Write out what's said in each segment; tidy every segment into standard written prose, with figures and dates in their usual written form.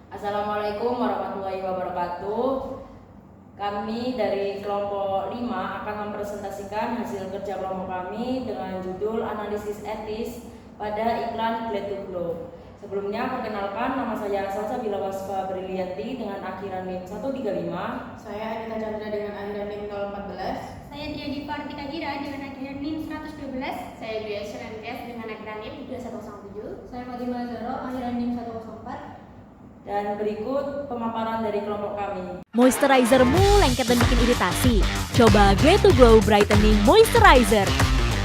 Assalamualaikum warahmatullahi wabarakatuh. Kami dari kelompok 5 akan mempresentasikan hasil kerja kelompok kami dengan judul analisis etis pada iklan Glad to Glow. Sebelumnya perkenalkan, nama saya Salsabila Wasfa Brilianti dengan akhiran NIM 135. Saya Anita Chandra dengan akhiran NIM 014. Saya Triadi Partika Gira dengan akhiran NIM 112. Saya Dwi Sherenkes dengan akhiran NIM 2107. Saya Fatimah Zahra akhiran NIM 104. Dan berikut pemaparan dari kelompok kami. Moisturizermu lengket dan bikin iritasi? Coba Glad to Glow Brightening Moisturizer.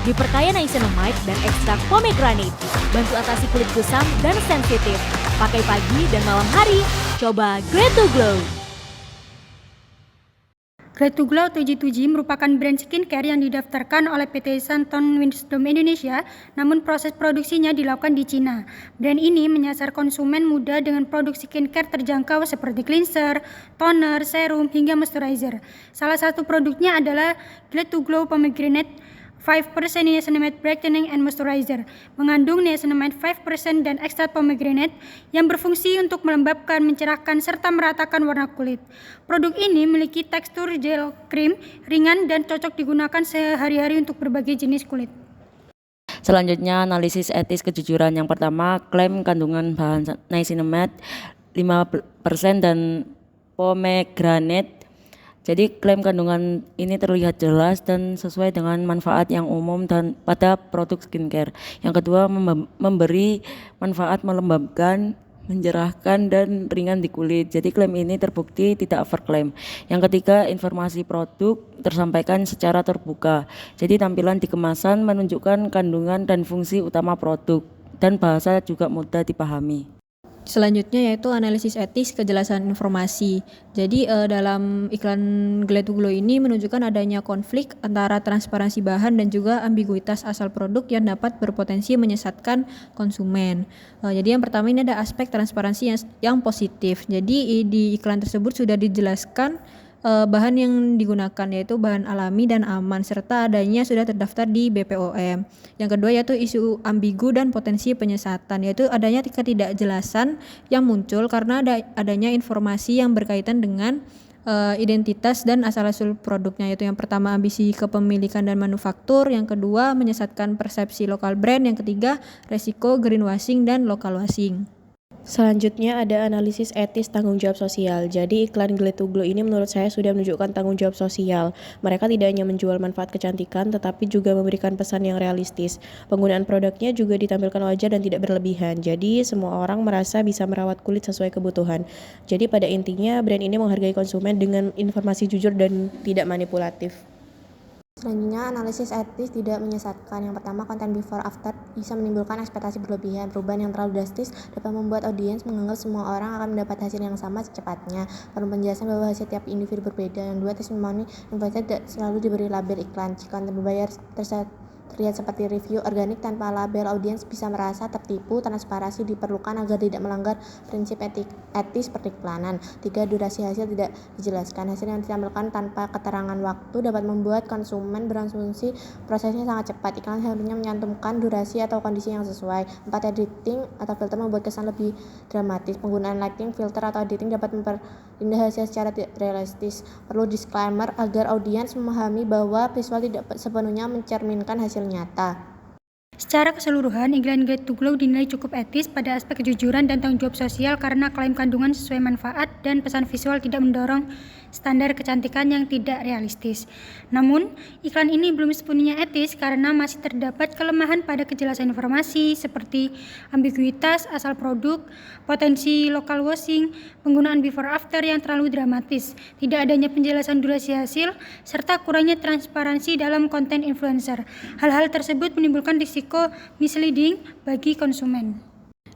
Diperkaya niacinamide dan ekstrak pomegranate. Bantu atasi kulit kusam dan sensitif. Pakai pagi dan malam hari. Coba Glad to Glow. Glad to Glow 77 merupakan brand skincare yang didaftarkan oleh PT Santon Wisdom Indonesia, namun proses produksinya dilakukan di Cina. Brand ini menyasar konsumen muda dengan produk skincare terjangkau seperti cleanser, toner, serum, hingga moisturizer. Salah satu produknya adalah Glad to Glow Pomegranate 5% niacinamide brightening and moisturizer, mengandung niacinamide 5% dan ekstrak pomegranate yang berfungsi untuk melembabkan, mencerahkan, serta meratakan warna kulit. Produk ini memiliki tekstur gel krim, ringan, dan cocok digunakan sehari-hari untuk berbagai jenis kulit. Selanjutnya analisis etis kejujuran. Yang pertama, klaim kandungan bahan niacinamide 5% dan pomegranate. Jadi klaim kandungan ini terlihat jelas dan sesuai dengan manfaat yang umum dan pada produk skincare. Yang kedua, memberi manfaat melembabkan, mencerahkan, dan ringan di kulit. Jadi klaim ini terbukti tidak overklaim. Yang ketiga, informasi produk tersampaikan secara terbuka. Jadi tampilan di kemasan menunjukkan kandungan dan fungsi utama produk, dan bahasa juga mudah dipahami. Selanjutnya yaitu analisis etis kejelasan informasi. Jadi dalam iklan Glad to Glow ini menunjukkan adanya konflik antara transparansi bahan dan juga ambiguitas asal produk yang dapat berpotensi menyesatkan konsumen. Jadi yang pertama ini ada aspek transparansi yang positif. Jadi di iklan tersebut sudah dijelaskan bahan yang digunakan yaitu bahan alami dan aman serta adanya sudah terdaftar di BPOM. Yang kedua yaitu isu ambigu dan potensi penyesatan, yaitu adanya ketidakjelasan yang muncul karena adanya informasi yang berkaitan dengan identitas dan asal-usul produknya, yaitu yang pertama ambisi kepemilikan dan manufaktur, yang kedua menyesatkan persepsi lokal brand, yang ketiga resiko greenwashing dan local washing. Selanjutnya ada analisis etis tanggung jawab sosial. Jadi iklan Glad to Glow ini menurut saya sudah menunjukkan tanggung jawab sosial. Mereka tidak hanya menjual manfaat kecantikan tetapi juga memberikan pesan yang realistis. Penggunaan produknya juga ditampilkan wajar dan tidak berlebihan. Jadi semua orang merasa bisa merawat kulit sesuai kebutuhan. Jadi pada intinya brand ini menghargai konsumen dengan informasi jujur dan tidak manipulatif. Selanjutnya, analisis etis tidak menyesatkan. Yang pertama, konten before after bisa menimbulkan ekspektasi berlebihan. Perubahan yang terlalu drastis dapat membuat audiens menganggap semua orang akan mendapat hasil yang sama secepatnya. Perlu penjelasan bahwa hasil tiap individu berbeda. Yang dua, testimoni influencer tidak selalu diberi label iklan. Jika konten berbayar terlihat seperti review organik tanpa label, audiens bisa merasa tertipu. Transparansi diperlukan agar tidak melanggar prinsip etis periklanan. 3. Durasi hasil tidak dijelaskan. Hasil yang ditampilkan tanpa keterangan waktu dapat membuat konsumen berasumsi prosesnya sangat cepat. Iklan seharusnya menyantumkan durasi atau kondisi yang sesuai. 4. Editing atau filter membuat kesan lebih dramatis. Penggunaan lighting, filter, atau editing dapat memperindah hasil secara tidak realistis. Perlu disclaimer agar audiens memahami bahwa visual tidak sepenuhnya mencerminkan hasil nyata. Secara keseluruhan, iklan Glad to Glow dinilai cukup etis pada aspek kejujuran dan tanggung jawab sosial karena klaim kandungan sesuai manfaat dan pesan visual tidak mendorong standar kecantikan yang tidak realistis. Namun, iklan ini belum sepenuhnya etis karena masih terdapat kelemahan pada kejelasan informasi seperti ambiguitas asal produk, potensi local washing, penggunaan before after yang terlalu dramatis, tidak adanya penjelasan durasi hasil, serta kurangnya transparansi dalam konten influencer. Hal-hal tersebut menimbulkan risiko misleading bagi konsumen.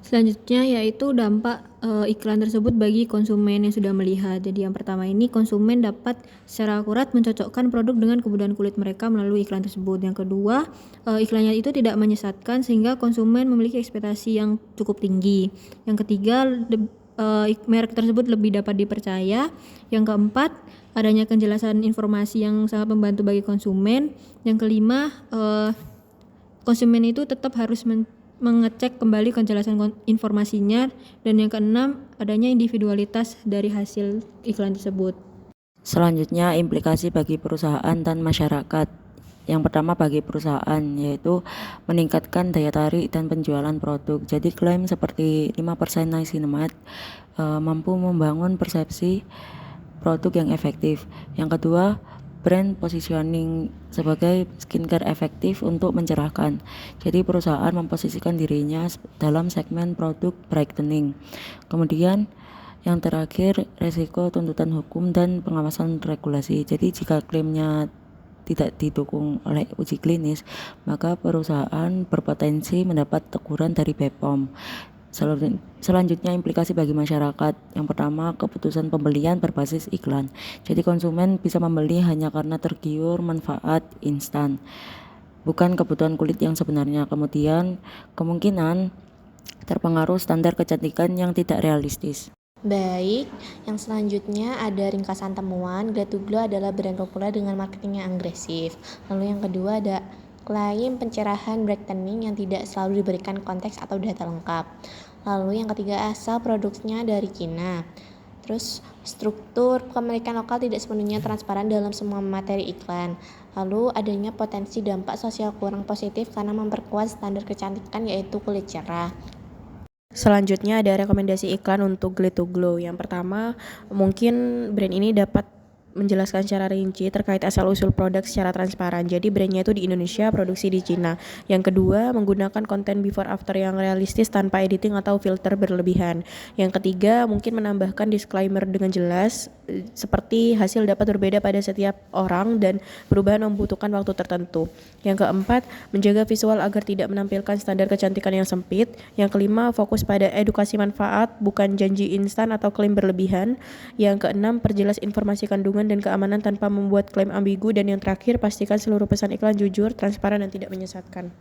Selanjutnya yaitu dampak iklan tersebut bagi konsumen yang sudah melihat. Jadi yang pertama ini konsumen dapat secara akurat mencocokkan produk dengan kebutuhan kulit mereka melalui iklan tersebut. Yang kedua, iklannya itu tidak menyesatkan sehingga konsumen memiliki ekspektasi yang cukup tinggi. Yang ketiga, merek tersebut lebih dapat dipercaya. Yang keempat, adanya kejelasan informasi yang sangat membantu bagi konsumen. Yang kelima, konsumen itu tetap harus mengecek kembali kejelasan informasinya, dan yang keenam adanya individualitas dari hasil iklan tersebut. Selanjutnya implikasi bagi perusahaan dan masyarakat. Yang pertama bagi perusahaan yaitu meningkatkan daya tarik dan penjualan produk. Jadi klaim seperti 5% niacinamide mampu membangun persepsi produk yang efektif. Yang kedua, brand positioning sebagai skincare efektif untuk mencerahkan. Jadi perusahaan memposisikan dirinya dalam segmen produk brightening. Kemudian yang terakhir, resiko tuntutan hukum dan pengawasan regulasi. Jadi jika klaimnya tidak didukung oleh uji klinis, maka perusahaan berpotensi mendapat teguran dari BPOM. Selanjutnya implikasi bagi masyarakat. Yang pertama, keputusan pembelian berbasis iklan. Jadi konsumen bisa membeli hanya karena tergiur manfaat instan, bukan kebutuhan kulit yang sebenarnya. Kemudian kemungkinan terpengaruh standar kecantikan yang tidak realistis. Baik, yang selanjutnya ada ringkasan temuan. Glad to Glow adalah brand populer dengan marketing yang agresif. Lalu yang kedua ada klaim pencerahan brightening yang tidak selalu diberikan konteks atau data lengkap. Lalu yang ketiga, asal produknya dari Cina. Terus struktur kepemilikan lokal tidak sepenuhnya transparan dalam semua materi iklan. Lalu adanya potensi dampak sosial kurang positif karena memperkuat standar kecantikan yaitu kulit cerah. Selanjutnya ada rekomendasi iklan untuk Glad to Glow. Yang pertama, mungkin brand ini dapat menjelaskan secara rinci terkait asal-usul produk secara transparan. Jadi brandnya itu di Indonesia, produksi di Cina. Yang kedua, menggunakan konten before after yang realistis tanpa editing atau filter berlebihan. Yang ketiga, mungkin menambahkan disclaimer dengan jelas, seperti hasil dapat berbeda pada setiap orang dan perubahan membutuhkan waktu tertentu. Yang keempat, menjaga visual agar tidak menampilkan standar kecantikan yang sempit. Yang kelima, fokus pada edukasi manfaat, bukan janji instan atau klaim berlebihan. Yang keenam, perjelas informasi kandungan dan keamanan tanpa membuat klaim ambigu. Dan yang terakhir, pastikan seluruh pesan iklan jujur, transparan, dan tidak menyesatkan.